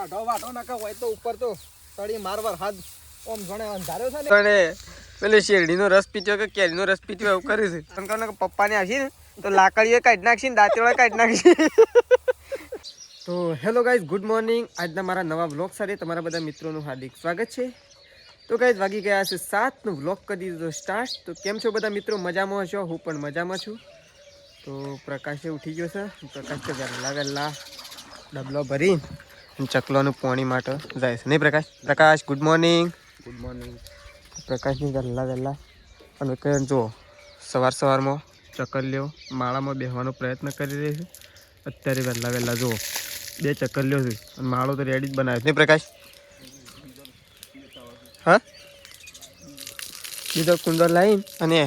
વાટો નાખા હોય તો ઉપર તો તળી મારવાર હાથ ઓમ જોણે અંધાર્યો છે ને પેલે શેરડીનો રસ પીત્યો કે કેરીનો રસ પીત્યો એવું કરે છે પણ કહો ને પપ્પાને આવશે ને તો લાકડીએ કાઢી નાખશે ને દાંતેડા કાઢી નાખશે. તો હેલો ગાઈઝ, ગુડ મોર્નિંગ. આજના મારા નવા વ્લોગ સાથે તમારા બધા મિત્રોનું હાર્દિક સ્વાગત છે. તો ગાઈઝ વાગી ગયા છે 7નો વ્લોગ કરી દીધો સ્ટાર્ટ. તો કેમ છો બધા મિત્રો? મજામાં હશો? હું પણ મજામાં છું. તો પ્રકાશે ઉઠી ગયો છે. પ્રકાશ તો વહેલા ડબલો ભરી ચકલોનું પાણી માટે જાય છે નહીં પ્રકાશ? પ્રકાશ ગુડ મોર્નિંગ. Good morning. પ્રકાશની વહેલા અને કઈ જો સવારમાં ચકલીઓ માળામાં બેસવાનો પ્રયત્ન કરી રહી છે. અત્યારે વહેલા જુઓ 2 ચકલીઓ છે અને માળો તો રેડી જ બનાવ્યો નહીં પ્રકાશ? હા, બીજો કુંડો લાવીને અને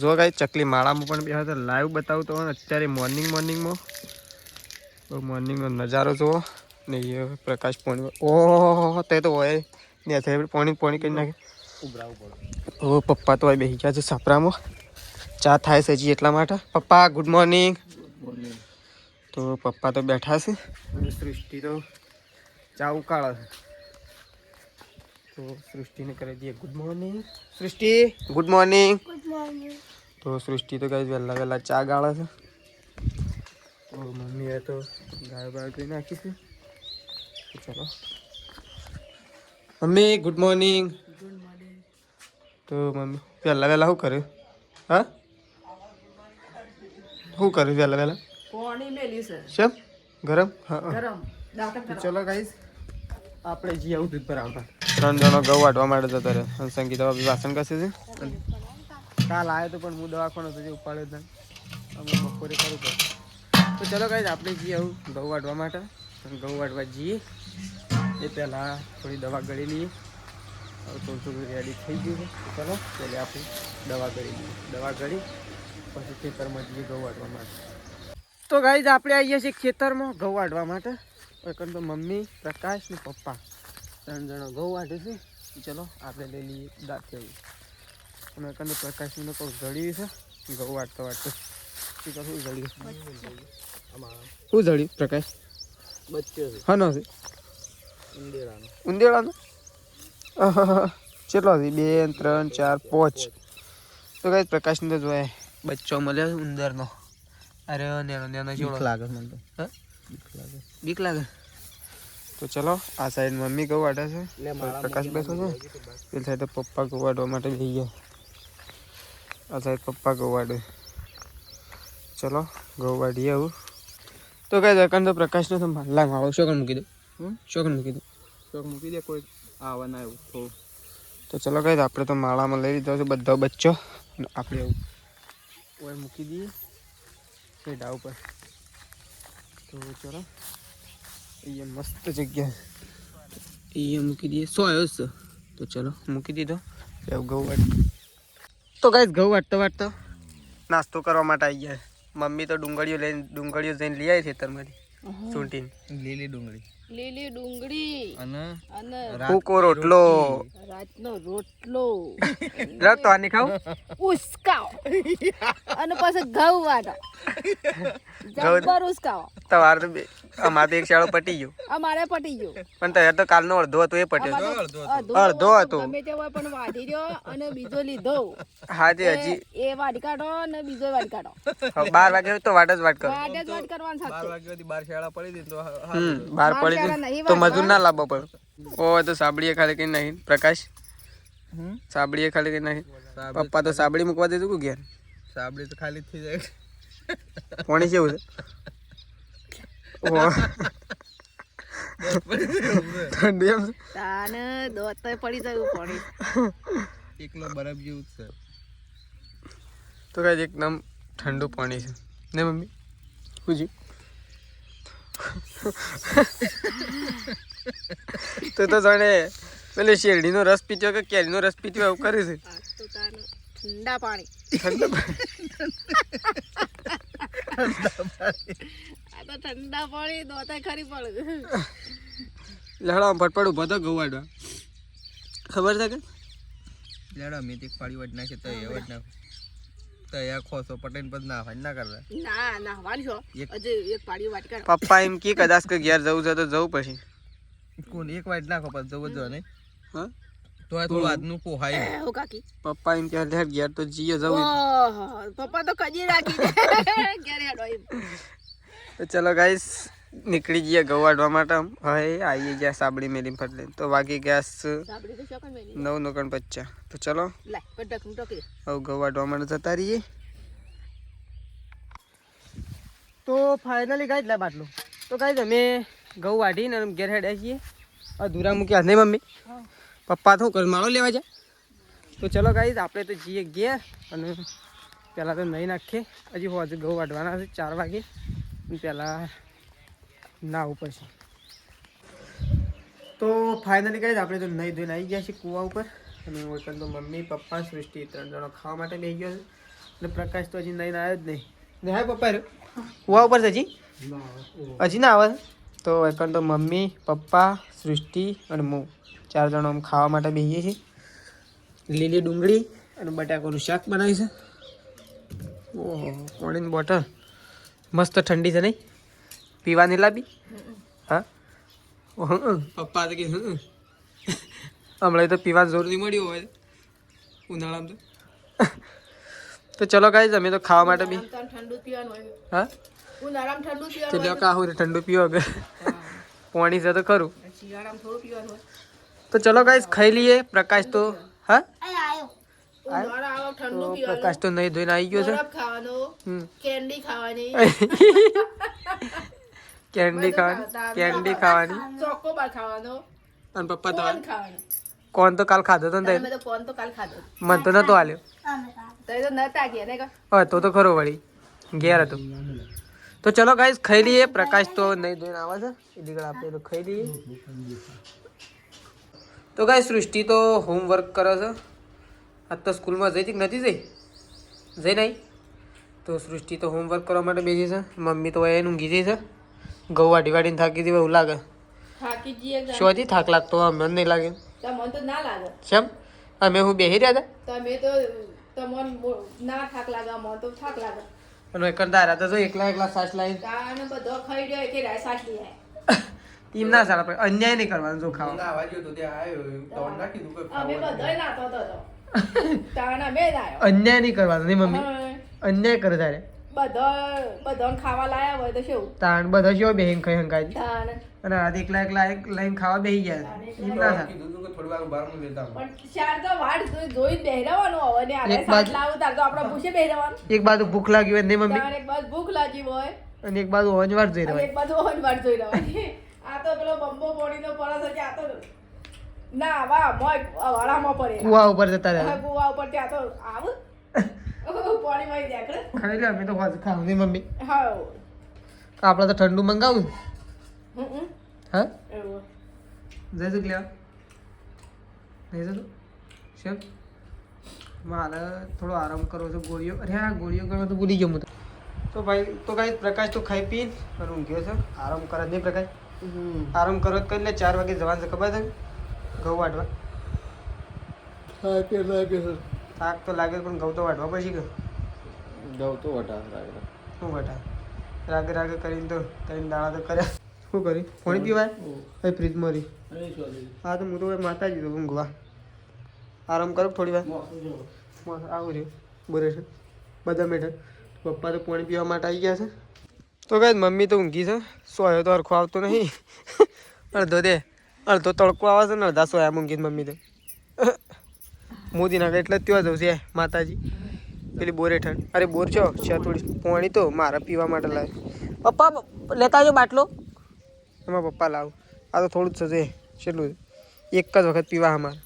જો ગાય ચકલી માળામાં પણ બેસે તો લાઈવ બતાવું તો અત્યારે મોર્નિંગમાં મોર્નિંગનો નજારો જુઓ ને એ પ્રકાશ પાણી ઓહો તે તો હોય ને પાણી કરી નાખે. ઓ પપ્પા તો હોય બેસી ગયા છે સાપરામાં, ચા થાય છે હજી એટલા માટે. પપ્પા ગુડ મોર્નિંગ. તો પપ્પા તો બેઠા છે અને સૃષ્ટિ તો ચા ઉકાળે છે. તો સૃષ્ટિને કરી દઈએ ગુડ મોર્નિંગ. સૃષ્ટિ ગુડ મોર્નિંગ. તો સૃષ્ટિ તો ગાય વહેલા ચા ગાળે છે. તો મમ્મીએ તો ગાય બાય ધોઈ નાખી છે. ચલો મમ્મી ગુડ મોર્નિંગ. તો મમ્મી વહેલા શું કર્યું? હા શું કર્યું વહેલા? પાણી મેલી છે શેમ ગરમ? હા ગરમ. ચલો ગાઈસ આપણે જી આવું દૂધ પર આવતા 3 જણો ઘઉં વાટવા માટે જતા રહે અને સંગીતા વાસણ ઘસે છે. કાલ આવ્યો તો પણ હું દવાખાનો સુધી ઉપાડ્યો હતા, અમે બપોરે કરું પડે. તો ચલો ગાઈસ આપણે જી આવું ઘઉં વાટવા માટે. ઘઉં વાટવા જઈએ એ પહેલાં થોડી દવા ગળી લઈએ. હવે થોડું રેડી થઈ ગયું છે. ચલો પહેલાં આપણે દવા ગળી લઈએ. દવા ગળી પછી ખેતરમાં જઈએ ઘઉં વાટવા માટે. તો ગાઈઝ આપણે આવીએ છીએ ખેતરમાં ઘઉં વાટવા માટે. એકન તો મમ્મી, પ્રકાશ ને પપ્પા 3 જણા ઘઉં વાટે છે. ચલો આપણે લઈ લઈએ દાંતેવું. અને એકન તો પ્રકાશને કોઈ જળ્યું છે ઘઉં વાટતો શું જળ્યું? શું જળ્યું પ્રકાશ? બચ્ચો છે. હા છે ઉંદેડાનો. કેટલો છે? 2 3 4 5. તો ગાઈઝ પ્રકાશને તો જોયા બચ્ચો મળ્યો ઉંદરનો. અરે નેનો બીક લાગે મને તો. હા બીક લાગે. તો ચલો આ સાઈડ મમ્મી ઘઉં વાટે છે, પ્રકાશ બેઠો છે. પેલી સાઈડ પપ્પા ઘઉં વાટવા માટે જઈ ગયા. આ સાઈડ પપ્પા ઘઉં વાટે. ચલો ઘઉં વાટીએ આવું. તો કઈ દરકાર તો પ્રકાશને તો લાગ આવો શોકન મૂકી દો. શોકન મૂકી દો. શોક મૂકી દે કોઈ આવવા ના એવું. તો ચલો કઈ આપણે તો માળામાં લઈ લીધો છે બધો બચ્ચો. આપણે એવું કોઈ મૂકી દઈએ ડાવ ઉપર. તો ચલો અહીંયા મસ્ત જગ્યા અહીંયા મૂકી દઈએ. 100 આવ્યો છે તો ચલો મૂકી દીધો. ઘઉં વાટ તો ગાઈસ ઘઉં વાટતો નાસ્તો કરવા માટે આવી ગયા. મમ્મી તો ડુંગળીઓ જઈને લઈ આવી ખેતરમાંથી ચૂંટીને. લીલી ડુંગળી અને ભૂકો રોટલો, રાતનો રોટલો તો આની ખાવ ઉસકાવ અને પછી ઘઉં વાટો જબર ઉસકાવ. તમારે તો અમારે તો એક શાળો પટી ગયો. અમારે પટી ગયો પણ તૈયાર તો કાલનો અડધો હતો એ પટ્યો. અડધો હતો ગમે તે હોય પણ વાઢી રહ્યો અને બીજો લીધો. હા તે હજી એ વાઢી કાઢો અને બીજો વાઢી કાઢો. 12 વાગે તો વાટ જ વાટ કરો. વાટ જ વાટ કરવાનું સાથે 12 વાગે સુધી 12 શાળા પડી હતી તો 12 પડી તો મજૂર ના લાવવો પડે. ઓ તો સાબડીએ ખાલી કઈ નહીં પ્રકાશ. સાબડીએ ખાલી કઈ નહીં. પપ્પા તો સાબડી મૂકવા દેતું કે ઘેર? સાબડી તો ખાલી થઈ જાય. પાણી કેવું છે? ઠંડી એમ તાને દોત પડી જાય પાણી. એકલો બરફ જેવું છે. તો કઈ એકદમ ઠંડુ પાણી છે ને મમ્મી? પૂછ્યું તો જાણે પેલે શેરડીનો રસ પીત્યો કે કેરીનો રસ પીત્યો એવું કરે છે. ઠંડા પાણી ઠંડા પાણી દોતા ખરી પડે. લડો ફટફટ ઉભા તો ઘઉં વાટવા. ખબર છે કે લડો મેં એક પાડી વાટ નાખે તો એ વાટ નાખો તો એ ખોસો પટેન પછી ના કરવા ના વાળશો. એક પાડી વાટ કર. પપ્પા એમ કે કદાચ કે ઘેર જવું છે તો જવું પછી કોણ એક વાઈટ નાખો પછી જવો જો નહીં હા તો આ થોડું આજનું પોહાય ઓ કાકી પપ્પા એમ કે લે ઘેર તો જીએ જવું ઓહો પપ્પા તો કજી રાખી દે ઘરે હેડો એમ તો ચલો ગાઈસ નીકળી ગયા ઘઉં વાઢવા માટે હવે આવી ગયા સાબડી મેલી ફટલે તો વાગી ગયા સાબડી તો શોકન મેલી 9:50 તો ચલો લે પટક ટોકી હવે ઘઉં વાઢવા માટે જતા રહીએ તો ફાઇનલી ગાઈસ લે બાટલો તો ગાઈસ અમે ઘઉં વાઢીને ઘેર હેડ્યા છીએ અધૂરા મૂક્યા નહીં મમ્મી પપ્પા શું કરે માળો લેવા જાય તો ચલો ગાઈસ આપણે તો જઈએ ઘેર અને પહેલાં તો નહીં નાખીએ હજી હોજે ઘઉં વાઢવાના છે 4 વાગે પહેલાં નાવું પડશે તો ફાઇનલી ગાઈસ આપણે તો નહીં ધોઈને આવી ગયા છીએ કૂવા ઉપર અને ઓળખાણ તો મમ્મી પપ્પા સૃષ્ટિ 3 જણો ખાવા માટે બેસી ગયો છે અને પ્રકાશ તો હજી નહીં આવ્યો જ નહીં ને હા પપ્પા કૂવા ઉપર છે હજી ના આવે તો ઓળખાણ તો મમ્મી પપ્પા સૃષ્ટિ અને હું 4 જણો આમ ખાવા માટે બેસીએ છીએ લીલી ડુંગળી અને બટાકાનું શાક બનાવી છે ઓહો પાણીની બોટલ મસ્ત ઠંડી છે નહીં પીવાની લાવી હા પપ્પા તો કે હમણાં તો પીવાની જરૂર નહીં મળ્યું હોય ઉનાળામાં તો ચલો ગાઈસ અમે તો ખાવા માટે બી ઠંડુ પીવાનું હોય હા ઉનાળામાં ઠંડુ તો પીવાનું લ્યો કાહું ઠંડુ પીવો કે પાણી છે તો ખરું હોય શિયાળામાં થોડું પીવાનું હોય તો ચલો ગાઈસ ખાઈ લઈએ પ્રકાશ તો હા ઉનાળા આવો ઠંડુ તો પીવાનું પ્રકાશ તો નહીં ધોઈને આવી ગયો છે બરફ ખાવાનો કેન્ડી ખાવાની કેન્ડી ખાવાની ચોકોબાર ખાવાનો અને પપ્પા તો કોન ખાવાનું કોણ તો કાલ ખાધો તો ને અમે તો કોન તો કાલ ખાધો મને તો નતો આલ્યો તો નતા ગયા ને હવે તો ખરો વળી ઘેર હતો તો ચલો ગાઈસ ખાઈ લઈએ પ્રકાશ તો નહીં ધોઈને આવે છે એટલે આપણે તો ખાઈ લઈએ તો ગાઈસ સૃષ્ટિ તો હોમવર્ક કરે છે આજ તો સ્કૂલમાં જઈ હતી કે નથી જઈ નહીં તો સૃષ્ટિ તો હોમવર્ક કરવા માટે બેસી છે મમ્મી તો એને ઊંઘી જઈ છે ઘઉં વાઢીને થાકી હતી એવું લાગે થાકી જઈએ શોધી થાક લાગતો મને નહીં લાગે તમને તો ના લાગે કેમ અમે હું બેસી રહ્યા તમે તો તમને ના થાક લાગે મને તો થાક લાગે હતા અને કરતા રહ્યા તો એકલા સાસ લાવી તાને બધો ખાઈ રહ્યો કે રાય સાસ લઈ આય એમ ના સારા પડે અન્યાય નહીં કરવાનો જો ખાવા ના વાગ્યો તો ત્યાં આવ્યો તો નાખી દઉં કે અમે બધાય નાતો તો તાને અમે લાયો અન્યાય નહીં કરવાનો નહીં મમ્મી અન્યાય કરે તારે બધો ખાવા લાયા હોય તો શું તાણ બધા જો બેહીન ખાઈ હંકાઈ તાને અને આ એકલા લઈને ખાવા બેસી ગયા એમ ના થાય કીધું તું કે થોડી વાર બહાર હું લેતા આવું. પણ ચાર તો વાટ જોઈ બેહરાવાનું હવે ને આને એક સાથ બાજુ- લાવું તાર તો આપણા પૂછે બેહરાવાનું એક બાજુ ભૂખ લાગી હોય નહીં મમ્મી તાર એક બાજુ ભૂખ લાગી હોય અને એક બાજુ ઓંજ વાર જઈ અને રહ્યો એક બાજુ ઓન વાટ જોઈ રહેવાની આ તો પેલો બંબો પોણીનો પરસ છે આ તો ના વાહ મોય વાળામાં પડે કુવા ઉપર જતા હા, રહ્યા કુવા ઉપર ત્યાં તો આવ પાણી માં દેખડે ખાઈ લે અમે તો ખાવ નહીં મમ્મી હા આપણે તો ઠંડુ મંગાવું હમ હા એવું જઈશું લેવા નહીં જતું શેમ મારે થોડો આરામ કરવો છે ગોળીઓ અરે આ ગોળીઓ કરવા તો ભૂલી ગયો હું તો ભાઈ તો કાંઈ પ્રકાશ તો ખાઈ પી અને ઊંઘ્યો છે આરામ કરે જ નહીં પ્રકાશ આરામ કરો કરી લે 4 વાગે જવાનું છે ખબર છે ઘઉં વાટવા થાક તો લાગે પણ ઘઉં તો વાટવા પછી કે જાઉં તો વટા રાગડા. શું વાટા રાગે કરીને તો 3 દાડા તો કર્યા શું કરી પાણી પીવાય ભાઈ ફ્રીજમાં રહી હા તો હું તો ભાઈ માતાજી તો ઊંઘવા આરામ કરો થોડી વાર આવું રહ્યું બોરે છે બધા મેટર પપ્પા તો પાણી પીવા માટે આવી ગયા છે તો કઈ મમ્મી તો ઊંઘી છે સોયો તો હરખો આવતો નહીં અડધો તડકો આવે છે ને અડધા સોયા ઊંઘી મમ્મી તો મોદી નાખે એટલે ત્યાં જવું છે માતાજી પેલી બોર હેઠળ અરે બોર છો છે થોડી પાણી તો મારા પીવા માટે લાવે પપ્પા લેતા આવજો બાટલો એમાં પપ્પા લાવ આ તો થોડું જ છે કેટલું એક જ વખત પીવા અમારે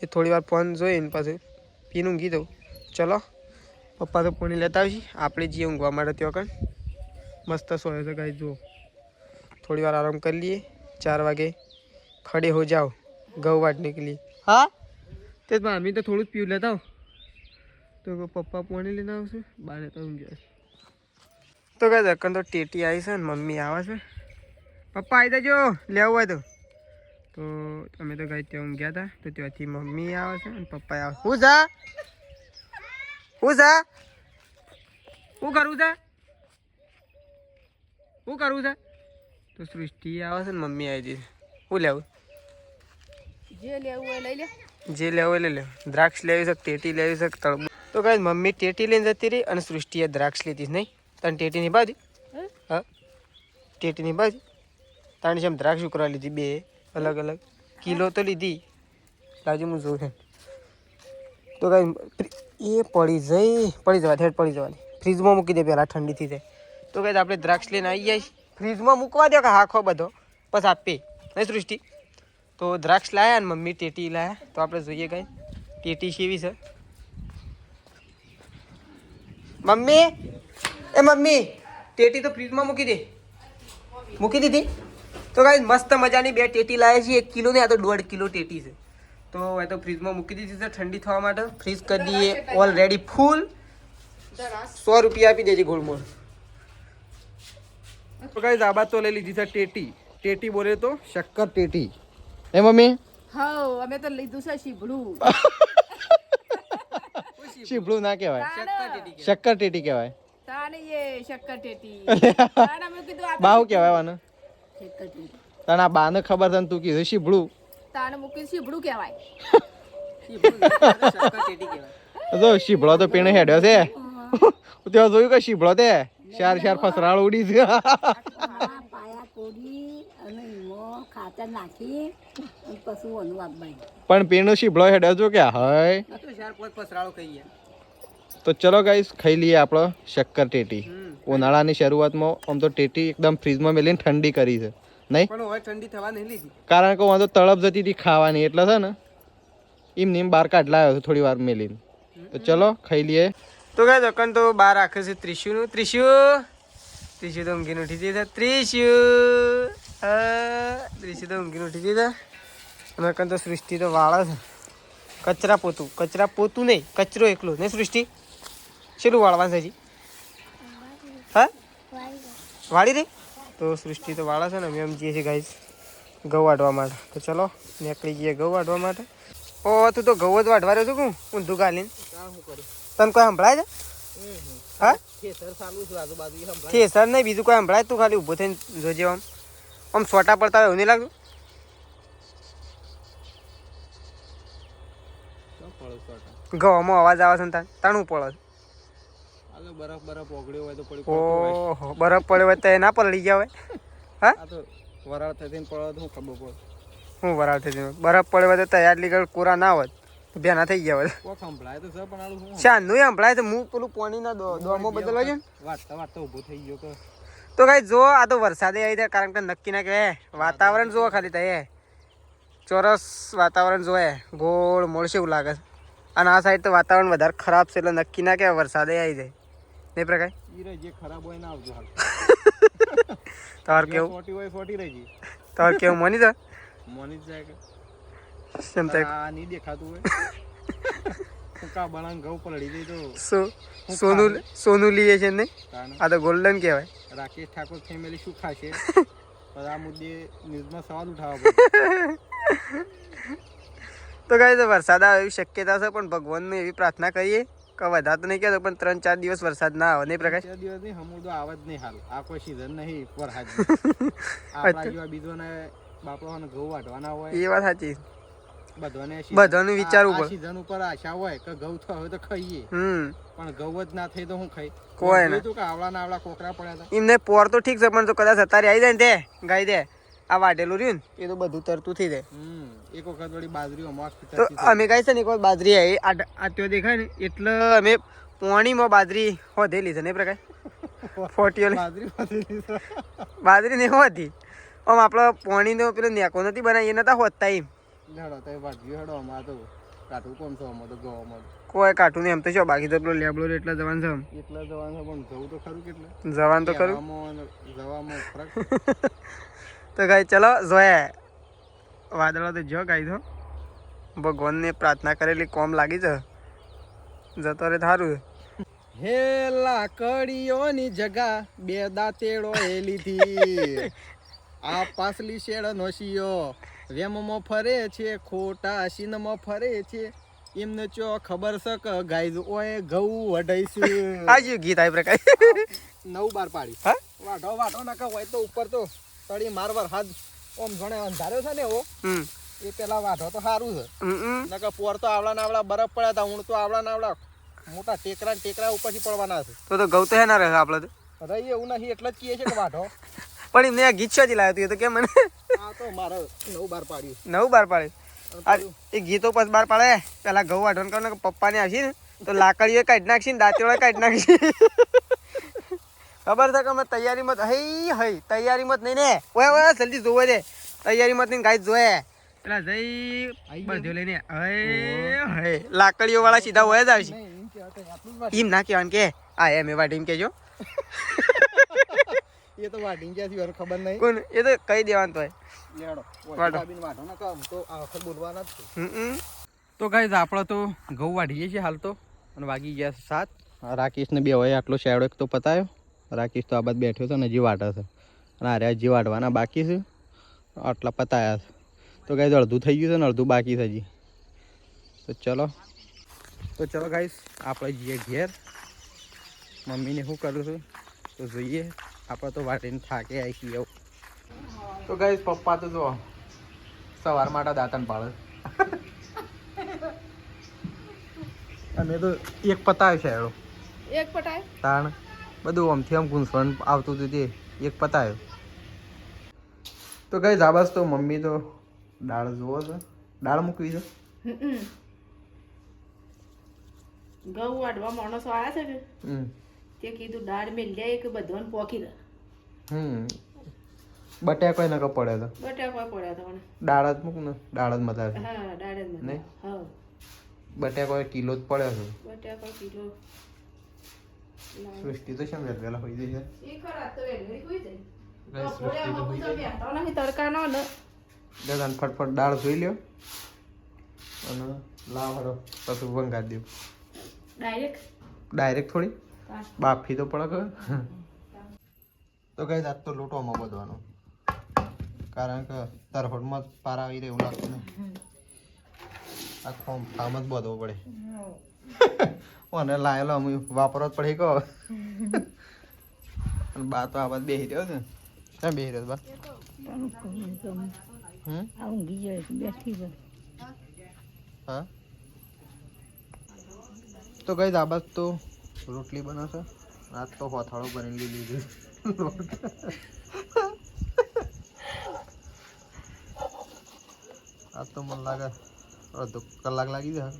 એ થોડી વાર ફોન જોઈને પાછું પીને ઊંઘી દઉં ચલો પપ્પા તો પાણી લેતા આવશે આપણે જઈએ ઊંઘવા માટે ત્યાં કણ મસ્ત સોય છે ગાઈ જુઓ થોડી વાર આરામ કરી લઈએ 4 વાગે ખડે હો જાઓ ઘઉં વાટને કે लिए હા તે મમ્મી તો થોડું જ પીવું લેતા આવો તો પપ્પા પાણી લઈને આવશે બહાર તો ઊંઘ્યા તો કઈ દકન તો ટેટી આવી છે ને મમ્મી આવે છે પપ્પા આવી જજો લેવું હોય તો અમે તો કઈ ત્યાં ઊંઘ્યા હતા તો ત્યાંથી મમ્મી આવે છે અને પપ્પા આવે હું જા શું કરવું છે તો સૃષ્ટિ આવે છે ને મમ્મી આવી જશે શું લેવું? જે લેવું હોય લઈ લે. જે લેવું હોય લઈ લે. દ્રાક્ષ લેવી છે, ટેટી લેવી છે, તળબૂચ. તો કઈ મમ્મી ટેટી લઈને જતી રહી અને સૃષ્ટિએ દ્રાક્ષ લીધી નહીં. તને ટેટીની બાજુ હા ટેટીની બાજુ તાણી જેમ દ્રાક્ષ ઉકરા લીધી બે અલગ અલગ કિલો તો લીધી લાજુ હું જોઉં. તો કઈ એ પડી જવાની ફ્રીજમાં મૂકી દે પહેલાં ઠંડી થઈ જાય. તો કઈ આપણે દ્રાક્ષ લઈને આવી જાય ફ્રીજમાં મૂકવા દો કે હાખો બધો બસ આપે નહીં સૃષ્ટિ. તો દ્રાક્ષ લાયા ને મમ્મી ટેટી લાયા. તો આપણે જોઈએ કઈ ટેટી કેવી છે. મમ્મી ટેટી તો ફ્રીજમાં મૂકી દીધી. તો કઈ મસ્ત મજાની બે ટેટી લાવ્યા છીએ 1 કિલો ને આ તો 1.5 કિલો ટેટી છે. તો એ તો ફ્રીજમાં મૂકી દીધી છે ઠંડી થવા માટે. ફ્રીજ કરી દઈએ ઓલરેડી ફૂલ. 100 રૂપિયા આપી દેજે ગોળમોળ. તો ગાઈસ આ બાદ તો લઈ લીધી છે ટેટી. ટેટી બોલે તો શક્કર ટેટી. હે મમ્મી? હા અમે તો લીધું છે શીભડું. શીભડું ના કહેવાય, શક્કર ટેટી કહેવાય. તાને એ શક્કર ટેટી. તાને અમે કીધું આ બાવ કહેવાય આને. શક્કર ટેટી. તને આ બાને ખબર છે ને તું કીધું શીભડું. તાને મૂકી શીભડું કહેવાય. જો શીભડો તો પીણે હેડ્યો છે. ત્યાં જોયું કે શીભડો તે ચાર ફસરાળ ઉડી છે. પણ પીણું શીભડો હેડ્યો છો કે હાય. તો ચલો ગાઈસ ખાઈ લઈએ આપણો શક્કર ટેટી. ઉનાળાની શરૂઆતમાં આમ તો ટેટી એકદમ ફ્રીજમાં મેલીને ઠંડી કરી છે નહીં, પણ હવે ઠંડી થવા નહીં લીધી. કારણ કે વાંધો તળપ જતી હતી ખાવાની એટલે છે ને એમ નેમ બહાર કાઢ લાવ્યો થોડી વાર મેલીને. તો ચલો ખાઈ લઈએ. તો કઈ દુકાન તો બહાર રાખે છે ત્રિશુનું. ત્રિશુ તો ઊંઘીને ઉઠી જતા. ત્રિશુ તો ઊંઘીને ઉઠી જતા. અને કન તો સૃષ્ટિ તો વાળા છે કચરા પોતું નહીં, કચરો એકલો નહીં સૃષ્ટિ. શેલું વાળવાનું છે હજી? હા વાળી દે. તો સૃષ્ટિ તો વાળા છે ને અમે જઈએ છીએ ગાઈસ ઘઉં વાઢવા માટે. તો ચલો નીકળી જઈએ ઘઉં વાઢવા માટે. ઓ તું તો ઘઉં જ વાઢવા રહ્યો છું હું ઊંધું ગાલીને. તને કોઈ સંભળાય છે? હા થેસર નહીં બીજું કોઈ સંભળાય? તું ખાલી ઊભો થઈને જોજે. આમ સોટા પડતા હોય એવું નહીં લાગતું? ઘઉંમાં અવાજ આવે છે તાણું પડે. બરફ ઓગળ્યો હોય તો પડી. ઓહો બરફ પડ્યો હોય તો એ ના પલળી ગયા હોય. હા વરાળ થઈને પડે તો હું ખબર પડે. હું વરાળ થઈ બરફ પડ્યો હોય તો તૈયાર લીગળ કોરા ના હોત ભેના થઈ ગયા હોય. સંભળાય તો છે પણ શાનનું સંભળાય તો હું પેલું પાણીના દોમો બદલવા છે ને વાટતા ઊભો થઈ ગયો કે. તો કઈ જો આ તો વરસાદે આવી જાય કારણ કે નક્કી ના કહેવાય. વાતાવરણ જોવો ખાલી તય ચોરસ વાતાવરણ જોવે ગોળ મળશે એવું લાગે છે. અને આ સાઈડ તો વાતાવરણ વધારે ખરાબ છે એટલે નક્કી ના કહેવાય વરસાદે આવી જાય નહીં પ્રકાશ. જે ખરાબ હોય ના આવજો હાલ. તમારે કેવું? ફોટી રહી. તમારે કેવું મોની જાય? મોની જાય કે સમજાય નહીં દેખાતું હોય. કા બનાન ઘઉં પલળી દઈ તો સોનું લીએ છે નહીં. આ તો ગોલ્ડન કહેવાય. રાકેશ ઠાકોર ફેમિલી શું ખાશે? આ મુદ્દે ન્યૂઝમાં સવાલ ઉઠાવવા પડે. તો કાંઈ તો વરસાદ આવે એવી શક્યતા છે પણ ભગવાનને એવી પ્રાર્થના કરીએ કે વધારે તો નહીં કહેતો પણ 3-4 દિવસ વરસાદ ના આવે નહીં પ્રકાશ. 4 દિવસ નહીં હમું તો આવે જ નહીં હાલ. આ કોઈ સીઝન નહીં વરસાદ. આપણા જેવા બીજોને બાપડાને ઘઉં વાઢવાના હોય. એ વાત સાચી. બધાને વિચારવું પડે. સીઝન ઉપર આશા હોય કે ઘઉં થયો તો ખાઈએ. પણ ઘઉં જ ના થઈ તો હું ખાઈ કોઈ ને કે આવડા કોકરા પડ્યા હતા. એમને પોર તો ઠીક છે પણ તો કદાચ અત્યારે આવી જાય ને તે ગાઈ દે આ વાઢેલું રહ્યું ને એ તો બધું તરતું થઈ જાય. એક વખત વળી બાજરી તો અમે કઈ છે ને એક વખત બાજરી આવી આ ત્યો દેખાય ને એટલે અમે પોણીમાં બાજરી હોધેલી છે નહીં પ્રકાશ. બાજરી નહીં હોતી આમ આપડે પોણીનો પેલો નેકો નથી બનાવી એ નતા હોતતા એમ. કોઈ કાઠું નહીં એમ તો શું બાકી તો પેલો લેબડો એટલા જવાન છે. પણ જવું તો ખરું કેટલે જવાન તો ખરું. જવામાં ફરક. તો ગાઈ ચલો જોયા વાદળો તો જો ગાઈ તો ભગવાનને પ્રાર્થના કરેલી કોમ લાગી છે જતો રે થારું. હે લાકડીઓની જગા બે દાંતેડો એ લીધી. આ પાસલી શેડ નો શિયો વેમમાં ફરે છે ખોટા સીનમાં ફરે છે. એમને ચો ખબર છે કે ગાઈઝ ઓય ઘઉં વઢાઈશું. આજુ ગીત આઈ પ્રકાશ 9-12 પાડી. વાઢો ના કા હોય તો ઉપર તો તળી મારવાર હાથ ઓમ ઘણે અંધાર્યો છે ને એવો હમ એ પેલા વાઢો તો સારું છે હમ નકર પોર તો આવડા નાવડા બરફ પડ્યા હતા હું તો આવડા નાવડા મોટા ટેકરા ઉપરથી પડવાના છે તો ઘઉં તો હે ના રહે આપણે તો રહી એવું નથી એટલે જ કીએ છે કે વાઢો પણ એમને આ ગીત શોધી લાવ્યું હતું એ તો કે મને આ તો મારે 9 બાર પાડ્યું નવું બાર પાડે આ એ ગીતો પછી બાર પાડે પેલા ઘઉં વાઢવાનું કહું ને પપ્પાને આવશે ને તો લાકડીઓ કાઢી નાખશે ને દાંતીઓ કાઢી નાખશે ખબર છે કે અમે તૈયારીમાં હઈ તૈયારીમાં જ નહીં ને ઓય ઓય જલ્દી જોવે છે તૈયારીમાં જ નહીં ગાય જોવે પેલા જઈ બધું લઈને હઈ લાકડીઓ વાળા સીધા હોય જ આવશે એમ ના કહેવાનું કે આ એમ એ વાઢી એમ કહેજો એ તો વાઢી ક્યાંથી વાર ખબર નહીં કોણ એ તો કહી દેવાનું તો લેડો વાઢો. વાઢો ના કામ તો આ વખત બોલવાના જ છે હમ તો ગાઈઝ આપણે તો ઘઉં વાઢીએ છીએ હાલ તો અને વાગી ગયા 7 રાકેશને બે હોય આટલો શેડો એક તો પતાયો રાકેશ તો આ બાદ બેઠો છે ને હજી વાઢે છે અને આરે હજી વાઢવાના બાકી છે આટલા પતાયા છે તો ગાઈઝ અડધું થઈ ગયું છે ને અડધું બાકી છે હજી તો ચલો ગાઈઝ આપણે જઈએ ઘેર મમ્મીને શું કરું છું તો જોઈએ આપણે તો વાટીને થાકે આવી છીએ તો ગાઈઝ પપ્પા તો જો સવાર માટે દાંતણ પાડે અમે તો એક પતાવ્યો છે એડો એક પટાય તાણ બધું આમથી આમ ગુંસવણ આવતું હતું તે એક પતાવ્યો તો ગઈ જાબસ તો મમ્મી તો દાળ જોવો છે દાળ મૂકવી છે ઘઉં વાઢવા માણસો આવ્યા છે કે હમ તે કીધું દાળ મેલ્યા કે બધોને પોકી દે બટાકા નકો પડે તો બટાકા પડ્યા હતા મને દાળ જ મૂક ને દાળ જ મજા આવે હા દાળ જ મને નહીં? હા બટાકા કિલો જ પડે છે બટાકા કિલો સૃષ્ટિ તો શેમ વેલા હોઈ જશે એ ખરા તો વેલી કોઈ જાય ગાઈસ, તો પોળે સૃષ્ટિ તો હોઈ અમુક તો બેઠો નહીં તડકાનો ને દાદા ફટફટ દાળ જોઈ લ્યો અને લાવ હરો પછી વંગાર દો ડાયરેક્ટ થોડી બાફી તો પડે કે તો કઈ આજ તો લોટોમાં બધવાનો કારણ કે તરફડમાં જ પાર આવી રહે એવું લાગતું ને આખો ફામ જ બધવો પડે અને લાયેલો અમે વાપરવો જ પડે કહો અને બા તો આ બાદ બેસી રહ્યો છે ક્યાં બેસી રહ્યો બા હા તો કઈ આ બાદ તો રોટલી બનાવશે આજ તો હોથાળો બની લીધું આજ તો મને લાગે અડધો કલાક લાગી જાય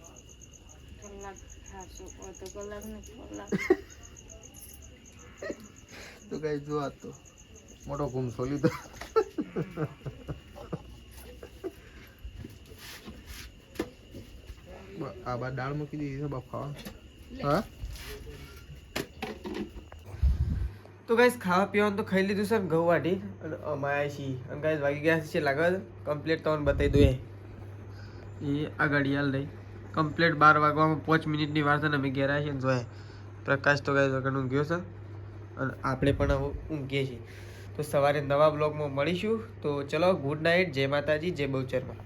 તો કઈ જો આજ તો મોટો ગુમસો લીધો આ બાદ દાળ મૂકી દીધી છે બફાવા હા તો ગાઈસ ખાવા પીવાનું તો ખાઈ લીધું છે ને ઘઉં વાટી અને અમે આવ્યા છીએ અને ગાઈસ વાગી ગયા છે લાગે કમ્પ્લીટ તમને બતાવી દઉં એ આ ઘડિયાળ લઈ કમ્પ્લીટ 12 વાગવામાં 5 મિનિટની વાર છે ને અમે ઘેર આવ્યા છીએ ને જોઈએ પ્રકાશ તો ગાઈસ વગર ઊંઘ્યો છે અને આપણે પણ હવે ઊંઘીએ છીએ તો સવારે નવા બ્લોગમાં મળીશું તો ચલો ગુડ નાઇટ જય માતાજી જય બહુચરમાં